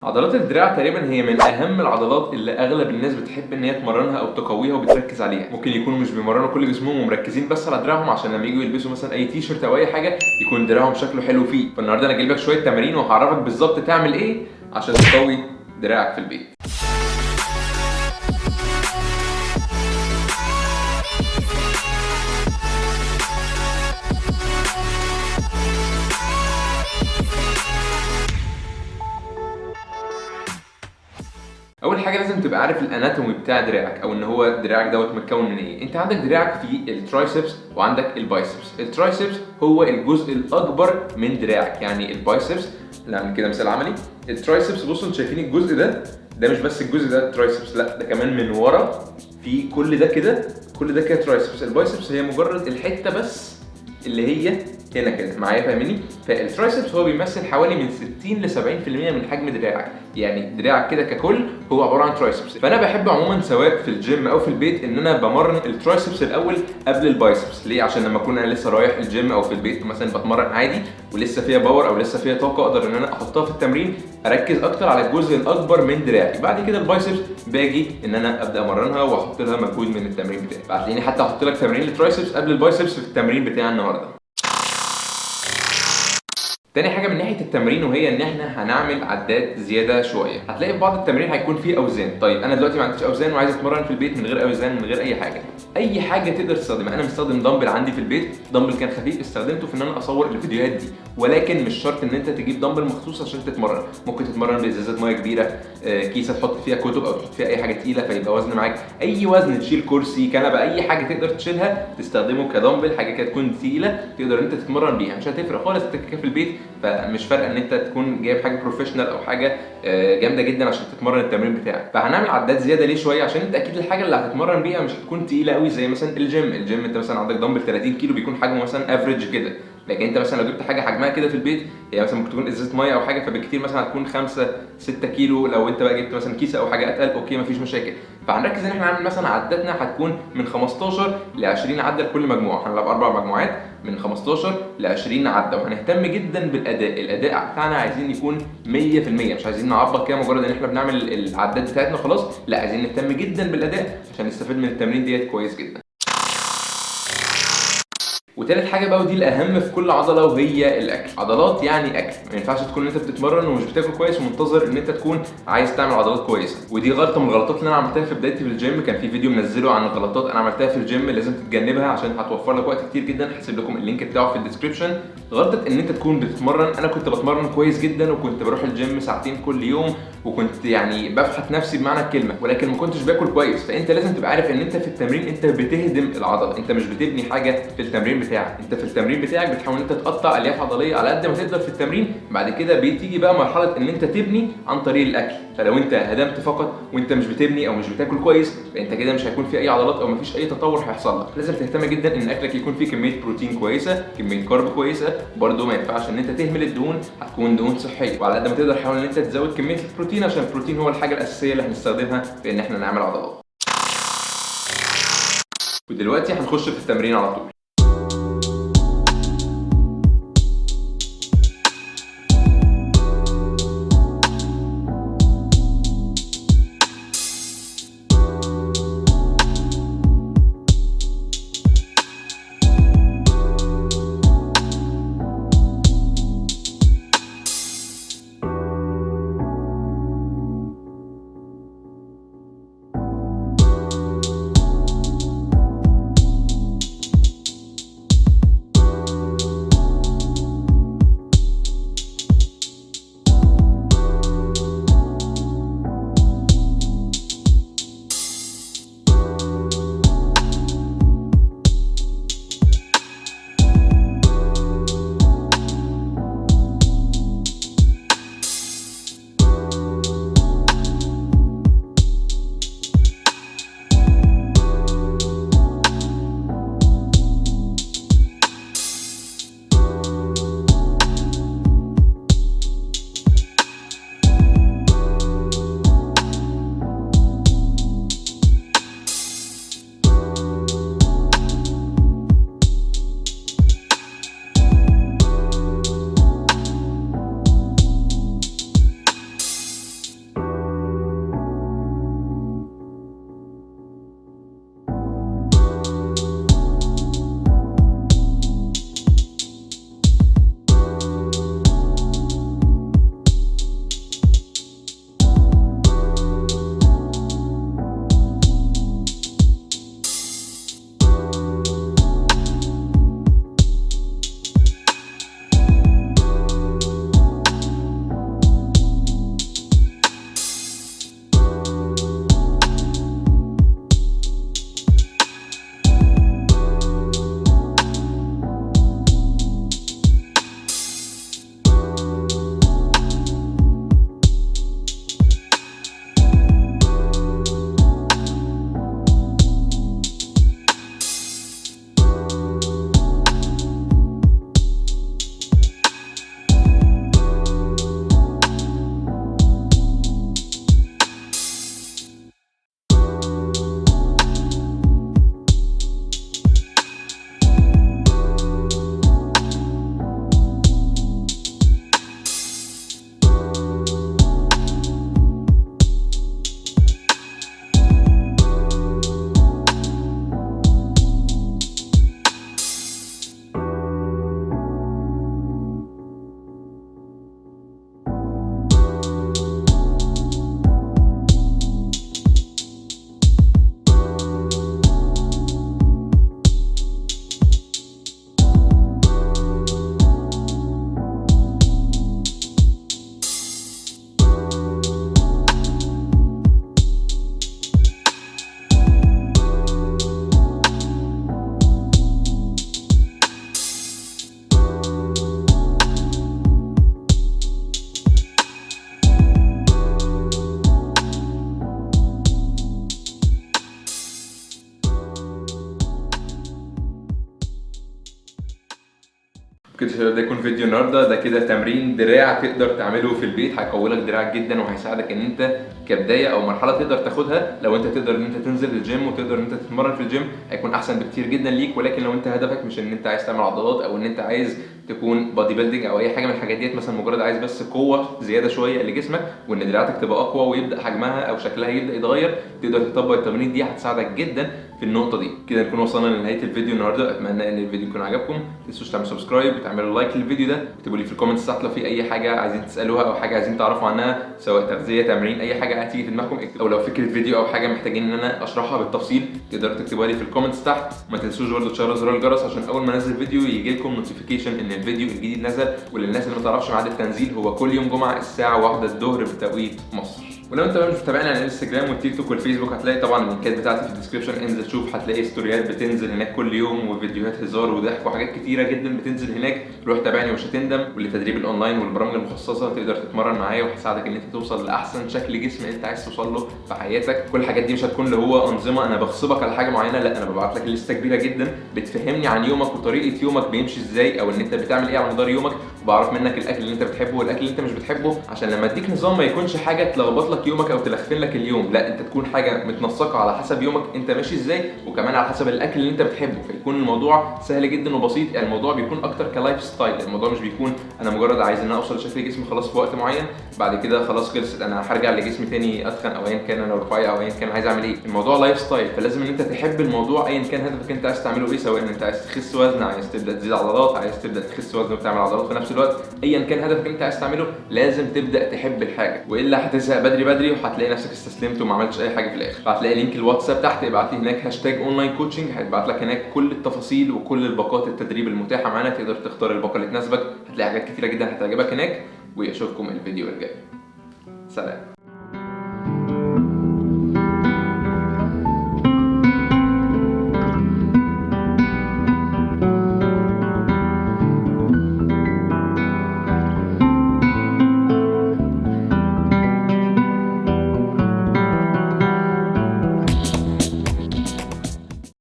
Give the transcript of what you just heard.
عضلات الدراع تقريبا هي من اهم العضلات اللي اغلب الناس بتحب ان هي تمرنها او تقويها وبتركز عليها. ممكن يكونوا مش بيمرنوا كل جسمهم ومركزين بس على دراعهم عشان لما يجوا يلبسوا مثلا اي تي شيرت او اي حاجه يكون دراعهم شكله حلو فيه. فالنهارده انا جايب لك شويه تمارين وهعرفك بالظبط تعمل ايه عشان تقوي دراعك في البيت. اول حاجه لازم تبقى عارف الاناتومي بتاع دراعك او ان هو دراعك دوت متكون من ايه. انت عندك دراعك فيه الترايسبس وعندك البايسبس. الترايسبس هو الجزء الاكبر من دراعك، يعني البايسبس نعمل كده مثال عملي. الترايسبس بصوا انتوا شايفين الجزء ده مش بس الجزء ده الترايسبس، لا ده كمان من ورا في كل ده كده ترايسبس. البايسبس هي مجرد الحته بس اللي هي هنا كده معايا، فاهمني؟ فالترايسبس هو بيمثل حوالي من 60 ل 70% من حجم دراعك، يعني دراعك كده ككل هو عباره عن ترايسبس. فانا بحب عموما سواء في الجيم او في البيت ان انا بمرن الترايسبس الاول قبل البايسبس. ليه؟ عشان لما اكون انا لسه رايح الجيم او في البيت مثلا بتمرن عادي ولسه فيها باور او لسه فيها طاقه اقدر ان انا احطها في التمرين، اركز اكتر على الجزء الاكبر من دراعي. بعد كده البايسبس باجي ان انا ابدا امرنها واحط لها مجهود من التمرين بتاعي. بعدين حتى احط لك تمرين الترايسبس قبل البايسبس في التمرين بتاع النهارده. تاني حاجه من ناحيه التمرين وهي ان احنا هنعمل عدات زياده شويه. هتلاقي في بعض التمرين هيكون فيه اوزان. طيب انا دلوقتي ما عنديش اوزان وعايز اتمرن في البيت من غير اوزان من غير اي حاجه تقدر تستخدمها. انا مستخدم دمبل عندي في البيت، دمبل كان خفيف استخدمته في ان انا اصور الفيديوهات دي، ولكن مش شرط ان انت تجيب دمبل مخصوص عشان تتمرن. ممكن تتمرن بازازه ميه كبيره، كيسه تحط فيها كتب او تحط فيها اي حاجه تقيله فيبقى وزن معاك. اي وزن تشيل، كرسي، كنبه، اي حاجه تقدر تشيلها تستخدمه كدمبل، حاجه كده تكون تقيله تقدر انت تتمرن بيها. مش هتفرق خالص انت في البيت، فمش فارقه ان انت تكون جايب حاجه بروفيشنال او حاجه جامده جدا عشان تتمرن التمرين بتاعك. فهنعمل عدات زياده ليه شويه عشان انت اكيد الحاجه اللي هتتمرن بيها مش هتكون تقيله قوي زي مثلا الجيم انت مثلا عندك دمبل 30 كيلو بيكون حجمه مثلا افريج كده، لكن انت مثلا لو جبت حاجه حجمها كده في البيت هي مثلا ممكن تكون ازازه ميه او حاجه فبالكتير مثلا هتكون 5 6 كيلو. لو انت بقى جبت مثلا كيسه او حاجه اتقل اوكي مفيش مشاكل. فهنركز ان احنا نعمل مثلا عداتنا هتكون من 15 ل 20 عده لكل مجموعه. هنلعب 4 مجموعات من 15 ل 20 عده، وهنهتم جدا بالاداء. الاداء بتاعنا عايزين يكون 100%، مش عايزين نعبط كده مجرد ان احنا بنعمل العدات بتاعتنا خلاص، لا عايزين نهتم جدا بالاداء عشان نستفيد من التمرين ديت كويس جدا. وتالت حاجه بقى ودي الاهم في كل عضله وهي الاكل. عضلات يعني اكل، ما ينفعش تكون انت بتتمرن ومش بتاكل كويس ومنتظر ان انت تكون عايز تعمل عضلات كويسه. ودي غلطه من الغلطات اللي انا عملتها في بدايتي في الجيم. كان في فيديو منزله عن الغلطات انا عملتها في الجيم لازم تتجنبها عشان هتوفر لك وقت كتير جدا. هسيب لكم اللينك بتاعه في الديسكربشن. غلطه ان انت تكون بتتمرن. انا كنت بتمرن كويس جدا وكنت بروح الجيم ساعتين كل يوم وكنت يعني بفحت نفسي بمعنى الكلمه، ولكن ما كنتش باكل كويس. فانت لازم تبقى عارف ان انت في التمرين انت بتهدم العضله، انت مش بتبني حاجه في التمرين بتاعك. انت في التمرين بتاعك بتحاول ان انت تقطع الياف عضليه على قد ما تقدر في التمرين. بعد كده بتيجي بقى مرحله ان انت تبني عن طريق الاكل. فلو انت هدمت فقط وانت مش بتبني او مش بتاكل كويس فانت كده مش هيكون في اي عضلات او مفيش اي تطور هيحصل لك. لازم تهتم جدا ان اكلك يكون فيه كميه بروتين كويسه، كميه كارب كويسه. برده ما ينفعش ان انت تهمل الدهون، هتكون دهون صحيه. وعلى قد ما تقدر حاول ان انت تزود كميه البروتين عشان البروتين هو الحاجه الاساسيه اللي هنستخدمها في ان احنا نعمل عضلات. ودلوقتي هنخش في التمرين على طول. كده شباب ده يكون فيديو النهارده. ده كده تمرين دراع تقدر تعمله في البيت، هيقوي لك دراعك جدا وهيساعدك ان انت كبدايه او مرحله تقدر تاخدها. لو انت تقدر ان انت تنزل الجيم وتقدر ان انت تتمرن في الجيم هيكون احسن بكتير جدا ليك. ولكن لو انت هدفك مش ان انت عايز تعمل عضلات او ان انت عايز تكون بادي بيلدينج او اي حاجه من الحاجات ديت، مثلا مجرد عايز بس قوه زياده شويه لجسمك وان دراعاتك تبقى اقوى ويبدا حجمها او شكلها يبدا يتغير، تقدر تطبق التمارين دي هتساعدك جدا في النقطه دي. كده نكون وصلنا لنهايه الفيديو النهارده. اتمنى ان الفيديو يكون عجبكم. ما تنسوش تعملوا سبسكرايب وتعملوا لايك للفيديو ده، وتكتبوا لي في الكومنتس تحت لو في اي حاجه عايزين تسالوها او حاجه عايزين تعرفوا عنها، سواء تغذيه، تمرين، اي حاجه هتيجي في دماغكم اكتبوا. او لو فكره فيديو او حاجه محتاجين ان انا اشرحها بالتفصيل تقدروا تكتبوها لي في الكومنتس تحت. وما تنسوش برضه تشغلوا زر الجرس عشان اول ما انزل فيديو يجي لكم نوتيفيكيشن ان الفيديو الجديد نزل. وللناس اللي ما تعرفش ميعاد التنزيل، هو كل يوم جمعه الساعه 1 الظهر بتوقيت مصر. ولو انت بقى مش متابعني على الانستجرام والتيك توك والفيسبوك هتلاقي طبعا اللينكات بتاعتي في الديسكربشن، انزل شوف هتلاقي ستوريات بتنزل هناك كل يوم وفيديوهات هزار وضحك وحاجات كتيره جدا بتنزل هناك. روح تابعني ومش هتندم. وللتدريب الاونلاين والبرامج المخصصه تقدر تتمرن معايا وهساعدك ان انت توصل لاحسن شكل جسم انت عايز توصل له في حياتك. كل الحاجات دي مش هتكون اللي هو انظمه انا بغصبك على حاجه معينه، لا انا ببعت لك لسته كبيره جدا بتفهمني عن يومك وطريقه يومك بيمشي ازاي او ان انت بتعمل ايه على مدار يومك، وبعرف منك الاكل اللي انت بتحبه والاكل اللي انت مش بتحبه، عشان لما اديك نظام ما يكونش حاجه تلخبط لك يومك او تلخفن لك اليوم، لا انت تكون حاجه متنسقه على حسب يومك انت ماشي ازاي وكمان على حسب الاكل اللي انت بتحبه. فيكون الموضوع سهل جدا وبسيط. يعني الموضوع بيكون اكتر كلايف ستايل. الموضوع مش بيكون انا مجرد عايز ان انا اوصل لشكل جسمي خلاص في وقت معين بعد كده خلاص خلصت انا هرجع لجسمي تاني اتخن او ايا كان انا رفيع او ايا كان عايز اعمل ايه. الموضوع لايف ستايل، فلازم ان انت تحب الموضوع ايا كان هدفك انت عايز تعمله ايه، سواء ان انت عايز تخس وزن، عايز تبدا تزيد عضلات، عايز تبدا تخس وزن وتعمل عضلات في نفس الوقت، ايا كان هدفك انت عايز تعمله لازم تبدا تحب الحاجه، والا هتزهق بدري بدري وهتلاقي نفسك استسلمت وما عملتش اي حاجه في الاخر. فهتلاقي لينك الواتساب تحت، ابعت لي هناك هاشتاج اونلاين كوتشنج، هيتبعت لك هناك كل التفاصيل وكل الباقات التدريب المتاحه معانا، تقدر تختار الباقه اللي تناسبك. هتلاقي حاجات كتيره جدا هتعجبك هناك. واشوفكم الفيديو الجاي. سلام.